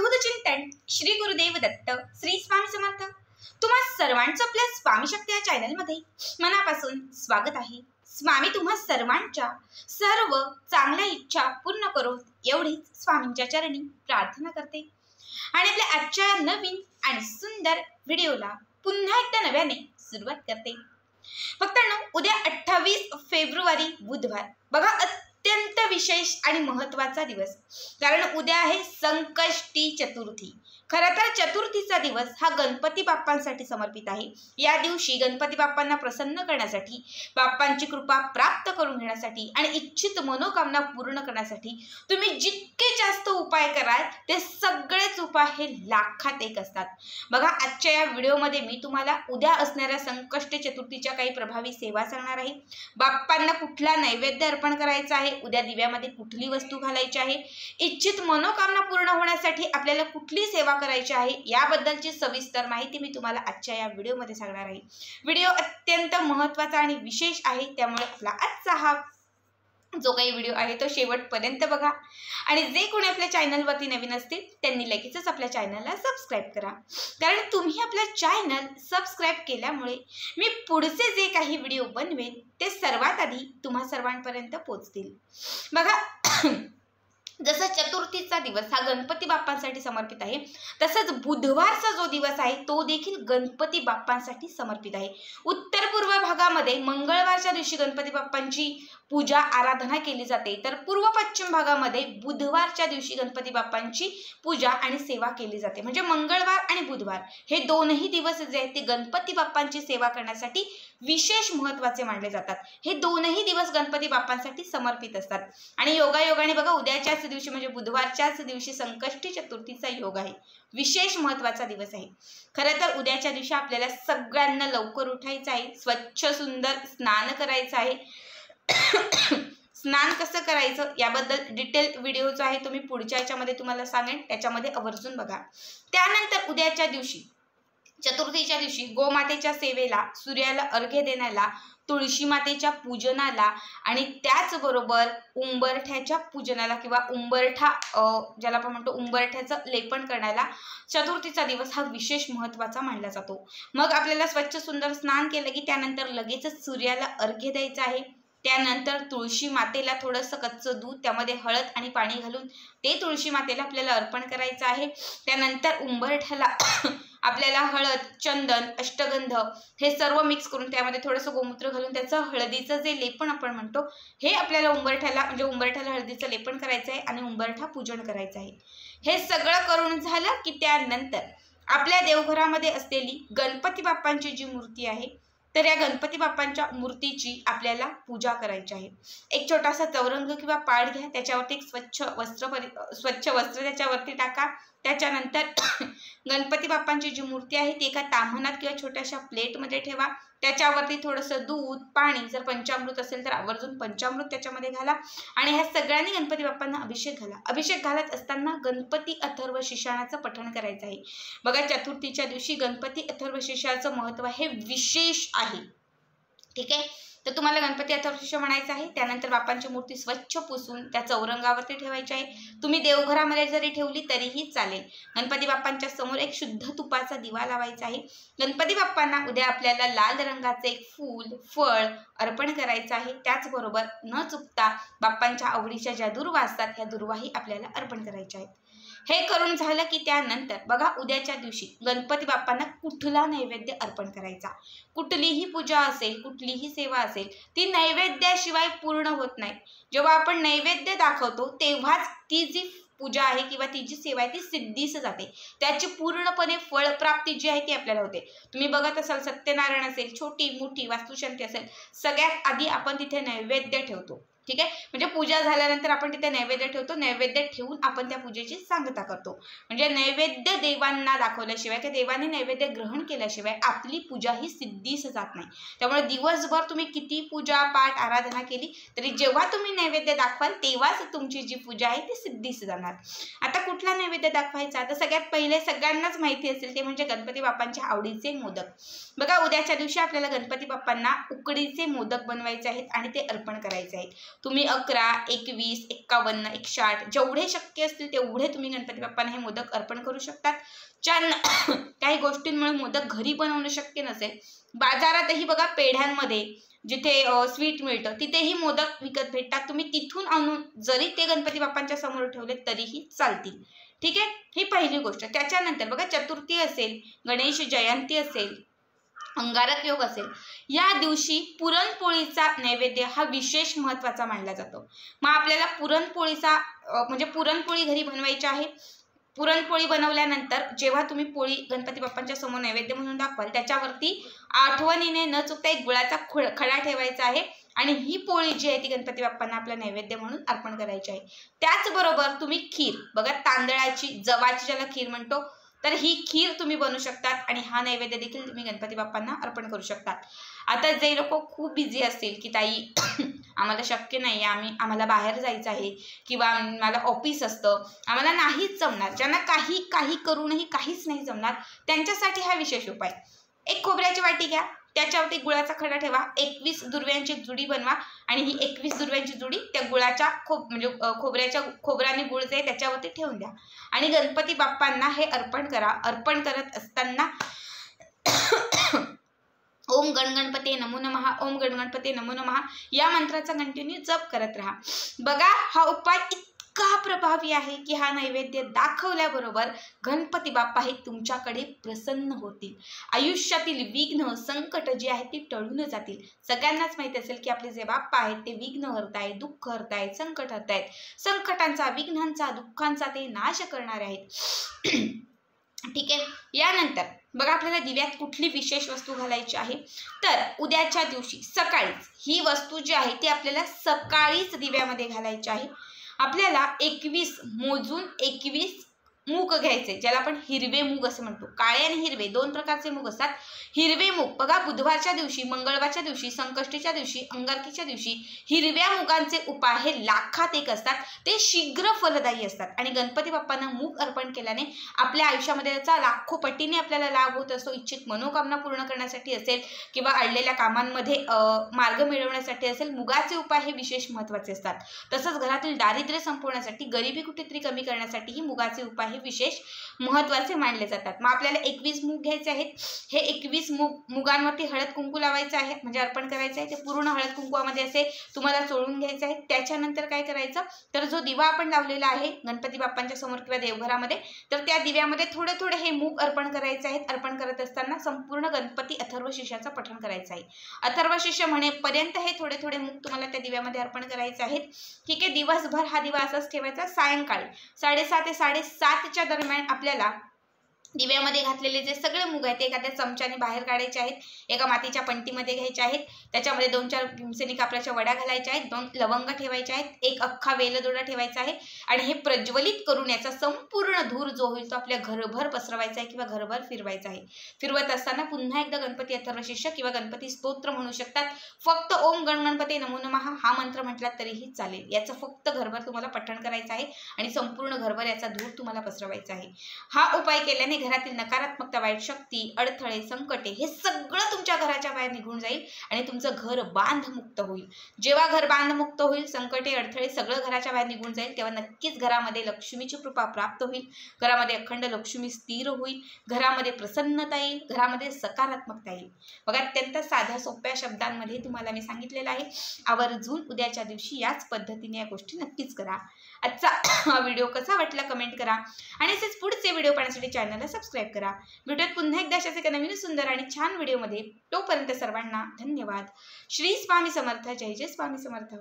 अवधूत चिंतन श्री गुरुदेव दत्त श्री स्वामी समर्थ। तुम्हा सर्वांचं आपल्या स्वामी शक्ती या चॅनलमध्ये मनापासून स्वागत आहे। स्वामी तुम्हा सर्वांच्या सर्व चांगल्या इच्छा पूर्ण करो एवढीच स्वामींच्या चरणी प्रार्थना करते आणि आपल्या आजच्या नवीन आणि सुंदर व्हिडिओला पुन्हा एकदा नव्याने सुरुवात करते। भक्तांनो, उद्या 28 फेब्रुवारी बुधवार बघा अत्यंत विशेष आणि महत्त्वाचा दिवस, कारण उद्या आहे संकष्टी चतुर्थी। खरं तर चतुर्थीचा दिवस हा गणपती बाप्पांसाठी समर्पित आहे। या दिवशी गणपती बाप्पांना प्रसन्न करण्यासाठी, बाप्पांची कृपा प्राप्त करून घेण्यासाठी आणि इच्छित मनोकामना पूर्ण करण्यासाठी तुम्ही जितके जास्त उपाय कराल ते सगळेच उपाय हे लाखात एक असतात। बघा, आजच्या या व्हिडिओमध्ये मी तुम्हाला उद्या असणाऱ्या संकष्टी चतुर्थीच्या काही प्रभावी सेवा सांगणार आहे। बाप्पांना कुठला नैवेद्य अर्पण करायचा आहे, उद्या दिव्यामध्ये कुठली वस्तू घालायची आहे, इच्छित मनोकामना पूर्ण होण्यासाठी आपल्याला कुठली सेवा करायची आहे, याबद्दलची सविस्तर माहिती मी तुम्हाला आजच्या या व्हिडिओमध्ये सांगणार आहे। व्हिडिओ अत्यंत महत्त्वाचा आणि विशेष आहे, त्यामुळे आपला आजचा हा जो काही व्हिडिओ आहे तो शेवटपर्यंत बघा आणि जे कोणी आपल्या चॅनलवरती नवीन असतील त्यांनी लगेचच आपल्या चॅनलला सबस्क्राईब करा, कारण तुम्ही आपल्या चॅनल सबस्क्राईब केल्यामुळे मी पुढचे जे काही व्हिडिओ बनवेन ते सर्वात आधी तुम्हा सर्वांपर्यंत पोहोचतील। बघा, जसं चतुर्थीचा दिवस हा गणपती बाप्पांसाठी समर्पित आहे, तसंच बुधवारचा जो दिवस आहे तो देखील गणपती बाप्पांसाठी समर्पित आहे। उत्तर पूर्व भागामध्ये मंगळवारच्या दिवशी गणपती बाप्पांची पूजा आराधना केली जाते, तर पूर्व पश्चिम भागामध्ये बुधवारच्या दिवशी गणपती बाप्पांची पूजा आणि सेवा केली जाते। म्हणजे मंगळवार आणि बुधवार हे दोनही दिवस जे आहेत ते गणपती बाप्पांची सेवा करण्यासाठी विशेष महत्त्वाचे मानले जातात। हे दोनही दिवस गणपती बाप्पांसाठी समर्पित असतात आणि योगायोगाने बघा उद्याच्याच दिवशी म्हणजे बुधवारच्याच दिवशी संकष्टी चतुर्थीचा योग आहे, विशेष महत्त्वाचा दिवस आहे। खरं तर उद्याच्या दिवशी आपल्याला सगळ्यांना लवकर उठायचं आहे, स्वच्छ सुंदर स्नान करायचं आहे। स्नान कसं करायचं याबद्दल डिटेल व्हिडिओ जो आहे तो मी पुढच्या याच्यामध्ये तुम्हाला सांगेन, त्याच्यामध्ये आवर्जून बघा। त्यानंतर उद्याच्या दिवशी चतुर्थीच्या दिवशी गोमातेच्या सेवेला, सूर्याला अर्घ्य देण्याला, तुळशी मातेच्या पूजनाला आणि त्याचबरोबर उंबरठ्याच्या पूजनाला किंवा उंबरठा ज्याला आपण म्हणतो उंबरठ्याचं लेपन करण्याला चतुर्थीचा दिवस हा विशेष महत्त्वाचा मानला जातो। मग आपल्याला स्वच्छ सुंदर स्नान केलं की त्यानंतर लगेचच सूर्याला अर्घ्य द्यायचं आहे। त्यानंतर तुळशी मातेला थोडंसं कच्चं दूध त्यामध्ये हळद आणि पाणी घालून ते तुळशी मातेला आपल्याला अर्पण करायचं आहे। त्यानंतर उंबरठ्याला आपल्याला हळद, चंदन, अष्टगंध हे सर्व मिक्स करून त्यामध्ये थोडंसं गोमूत्र घालून त्याचं हळदीचं जे लेपन आपण म्हणतो हे आपल्याला उंबरठ्याला म्हणजे उंबरठ्याला हळदीचं लेपन करायचं आहे आणि उंबरठा पूजन करायचं आहे। हे सगळं करून झालं की त्यानंतर आपल्या देवघरामध्ये असलेली गणपती बाप्पांची जी मूर्ती आहे तर या गणपती बाप्पांच्या मूर्तीची आपल्याला पूजा करायची आहे। एक छोटासा चौरंग किंवा पाट घ्या, त्याच्यावरती एक स्वच्छ वस्त्र त्याच्यावरती टाका। त्याच्यानंतर गणपती बाप्पांची जी मूर्ती आहे ती एका ताम्हणात किंवा छोट्याशा प्लेटमध्ये ठेवा। त्याच्यावरती थोडंसं दूध, पाणी, जर पंचामृत असेल तर आवर्जून पंचामृत त्याच्यामध्ये घाला आणि ह्या सगळ्यांनी गणपती बाप्पांना अभिषेक घाला। अभिषेक घालत असताना गणपती अथर्व शीर्षाचं पठण करायचं आहे। बघा, चतुर्थीच्या दिवशी गणपती अथर्व शीर्षाचं महत्त्व हे विशेष आहे, ठीक आहे। तर तुम्हाला गणपती अथर्वशीर्ष म्हणायचं आहे। त्यानंतर बाप्पांची मूर्ती स्वच्छ पुसून त्या चौरंगावरती ठेवायची आहे। तुम्ही देवघरामध्ये जरी ठेवली तरीही चालेल। गणपती बाप्पांच्या समोर एक शुद्ध तुपाचा दिवा लावायचा आहे। गणपती बाप्पांना उद्या आपल्याला लाल रंगाचे एक फूल, फळ अर्पण करायचं आहे। त्याचबरोबर न चुकता बाप्पांच्या आवडीच्या ज्या दुर्वा असतात ह्या दुर्वाही आपल्याला अर्पण करायच्या आहेत। हे करून झालं की त्यानंतर बघा उद्याच्या दिवशी गणपती बाप्पांना कुठला नैवेद्य अर्पण करायचा। कुठलीही पूजा असेल, कुठलीही सेवा असेल, ती नैवेद्याशिवाय पूर्ण होत नाही। जेव्हा आपण नैवेद्य दाखवतो तेव्हाच ती जी पूजा आहे किंवा ती जी सेवा आहे ती सिद्धीस जाते, त्याची पूर्णपणे फळप्राप्ती जी आहे ती आपल्याला होते। तुम्ही बघत असाल सत्यनारायण असेल, छोटी मोठी वास्तुशांती असेल, सगळ्यात आधी आपण तिथे नैवेद्य ठेवतो, ठीक आहे। म्हणजे पूजा झाल्यानंतर आपण तिथे नैवेद्य ठेवतो, नैवेद्य ठेवून आपण त्या पूजेची सांगता करतो। म्हणजे नैवेद्य देवांना दाखवल्याशिवाय किंवा देवाने नैवेद्य ग्रहण केल्याशिवाय आपली पूजा ही सिद्धीस जात नाही। त्यामुळे दिवसभर तुम्ही किती पूजा पाठ आराधना केली तरी जेव्हा तुम्ही नैवेद्य दाखवाल तेव्हाच तुमची जी पूजा आहे ती सिद्धीस जाणार। आता कुठला नैवेद्य दाखवायचा, तर सगळ्यात पहिले सगळ्यांनाच माहिती असेल ते म्हणजे गणपती बाप्पांच्या आवडीचे मोदक। बघा, उद्याच्या दिवशी आपल्याला गणपती बाप्पांना उकडीचे मोदक बनवायचे आहेत आणि ते अर्पण करायचे आहेत। तुम्ही 11, 21, 51, 108 जेवढे शक्य असतील तेवढे तुम्ही गणपती बाप्पांना हे मोदक अर्पण करू शकतात. काही गोष्टींमुळे मोदक घरी बनवणं शक्य नसेल, बाजारातही बघा पेढ्यांमध्ये जिथे स्वीट मिळतं तिथेही मोदक विकत भेटतात. तुम्ही तिथून आणून जरी ते गणपती बाप्पांच्या समोर ठेवले तरीही चालतील. ठीक आहे, ही पहिली गोष्ट. त्याच्यानंतर बघा चतुर्थी असेल, गणेश जयंती असेल, अंगारक योग असेल, या दिवशी पुरणपोळीचा नैवेद्य हा विशेष महत्त्वाचा मानला जातो. मग आपल्याला पुरणपोळीचा म्हणजे पुरणपोळी घरी बनवायची आहे. पुरणपोळी बनवल्यानंतर जेव्हा तुम्ही पोळी गणपती बाप्पांच्या समोर नैवेद्य म्हणून दाखवाल त्याच्यावरती आठवणीने न चुकता एक गुळाचा खडा ठेवायचा आहे आणि ही पोळी जी आहे ती गणपती बाप्पांना आपला नैवेद्य म्हणून अर्पण करायची आहे. त्याचबरोबर तुम्ही खीर बघा, तांदळाची जवाची ज्याला खीर म्हणतो, तर ही खीर तुम्ही बनवू शकतात आणि हा नैवेद्य देखील तुम्ही गणपती बाप्पांना अर्पण करू शकतात. आता जे लोक खूप बिझी असतील की ताई आम्हाला शक्य नाही, आम्हाला बाहेर जायचं आहे किंवा मला ऑफिस असतं, आम्हाला नाहीच जमणार, ज्यांना काही करूनही काहीच नाही जमणार, त्यांच्यासाठी हा विशेष उपाय. एक खोबऱ्याची वाटी घ्या, त्याच्यावरती गुळाचा खडा ठेवा, 21 दुर्व्यांची जुडी बनवा आणि ही 21 दुर्व्यांची जुडी त्या गुळाच्या खोबऱ्याने गुळ जे त्याच्यावरती ठेवून द्या आणि गणपती बाप्पांना हे अर्पण करा. अर्पण करत असताना ओम गणगणपते नमो नमः, ओम गणगणपते नमो नमः या मंत्राचा कंटिन्यू जप करत राहा. बघा, हा उपाय इतका प्रभावी आहे की हा नैवेद्य दाखवल्याबरोबर गणपती बाप्पा हे तुमच्याकडे प्रसन्न होतील. आयुष्यातील विघ्न संकट जे आहेत ती टळून जातील. सगळ्यांनाच माहिती असेल की आपले जे बाप्पा आहेत ते विघ्न हरतायत, दुःख हरतायत, संकट हरतायत. संकटांचा, विघ्नांचा, दुःखांचा ते नाश करणारे आहेत. ठीक आहे, यानंतर बघा आपल्याला दिव्यात कुठली विशेष वस्तू घालायची आहे, तर उद्याच्या दिवशी सकाळीच ही वस्तू जी आहे ती आपल्याला सकाळीच दिव्यामध्ये घालायची आहे. आपल्याला 21 मोजून 21 मूग घ्यायचे, ज्याला आपण हिरवे मूग असं म्हणतो. काळे आणि हिरवे दोन प्रकारचे मूग असतात. हिरवे मूग बघा, बुधवारच्या दिवशी, मंगळवारच्या दिवशी, संकष्टीच्या दिवशी, अंगारकीच्या दिवशी हिरव्या मुगांचे उपाय हे लाखात एक असतात. ते शीघ्र फलदायी असतात आणि गणपती बाप्पांना मूग अर्पण केल्याने आपल्या आयुष्यामध्ये त्याचा लाखो पटीने आपल्याला लाभ होत असतो. इच्छित मनोकामना पूर्ण करण्यासाठी असेल किंवा अडलेल्या कामांमध्ये मार्ग मिळवण्यासाठी असेल, मुगाचे उपाय हे विशेष महत्त्वाचे असतात. तसंच घरातील दारिद्र्य संपवण्यासाठी, गरिबी कुठेतरी कमी करण्यासाठी ही मुगाचे उपाय हे विशेष महत्त्वाचे मानले जातात. मग आपल्याला 21 मूग घ्यायचे आहेत. हे 21 मुगांवरती हळद कुंकू लावायचं आहे, म्हणजे अर्पण करायचं आहे. ते पूर्ण हळद कुंकूमध्ये असे तुम्हाला चोळून घ्यायचं आहे. त्याच्यानंतर काय करायचं, तर जो दिवा आपण लावलेला आहे गणपती बाप्पांच्या समोर किंवा देवघरामध्ये, तर त्या दिव्यामध्ये थोडे थोडे हे मूग अर्पण करायचे आहेत. अर्पण करत असताना संपूर्ण गणपती अथर्व शीर्षाचं पठण करायचं आहे. अथर्व शीर्ष म्हणेपर्यंत हे थोडे थोडे मूग तुम्हाला त्या दिव्यामध्ये अर्पण करायचे आहेत. ठीक आहे, दिवसभर हा दिवा असाच ठेवायचा. सायंकाळी 6:30 ते 7:30च्या दरम्यान आपल्याला दिव्यामध्ये घातलेले जे सगळे मूग आहेत ते एखाद्या चमच्याने बाहेर काढायचे आहेत. एका मातीच्या पंटीमध्ये घ्यायचे आहेत. त्याच्यामध्ये 2-4 भीमसेनी कापराच्या वड्या घालायच्या आहेत. 2 लवंग ठेवायच्या आहेत. 1 अख्खा वेलदोडा ठेवायचा आहे आणि हे प्रज्वलित करून याचा संपूर्ण धूर जो होईल तो आपल्या घरभर पसरवायचा आहे किंवा घरभर फिरवायचा आहे. फिरवत असताना पुन्हा एकदा गणपती अथर्व शीर्ष किंवा गणपती स्तोत्र म्हणू शकतात. फक्त ओम गणगणपते नमो नमः हा मंत्र म्हटला तरीही चालेल. याचं फक्त घरभर तुम्हाला पठण करायचं आहे आणि संपूर्ण घरभर याचा धूर तुम्हाला पसरवायचा आहे. हा उपाय केल्याने घरातील नकारात्मकता, वाईट शक्ती, अडथळे, संकटे हे सगळं तुमच्या घराच्या बाहेर निघून जाईल आणि तुमचं घर बांधमुक्त होईल. जेव्हा घर बांधमुक्त होईल, संकटे, अडथळे सगळं घराच्या बाहेर निघून जाईल, तेव्हा नक्कीच घरामध्ये लक्ष्मीची कृपा प्राप्त होईल. घरामध्ये अखंड लक्ष्मी स्थिर होईल. घरामध्ये प्रसन्नता येईल. घरामध्ये सकारात्मकता येईल. बघा, अत्यंत साध्या सोप्या शब्दांमध्ये तुम्हाला मी सांगितलेलं आहे. आवर्जून उद्याच्या दिवशी याच पद्धतीने या गोष्टी नक्कीच करा. आजचा हा व्हिडिओ कसा वाटला कमेंट करा आणि असेच पुढचे व्हिडिओ पाहण्यासाठी चॅनलला सबस्क्राईब करा. भेटूयात पुन्हा एकदा अशाच एका नवीन सुंदर आणि छान व्हिडिओमध्ये. तोपर्यंत सर्वांना धन्यवाद. श्री स्वामी समर्थ. जय जय स्वामी समर्थ.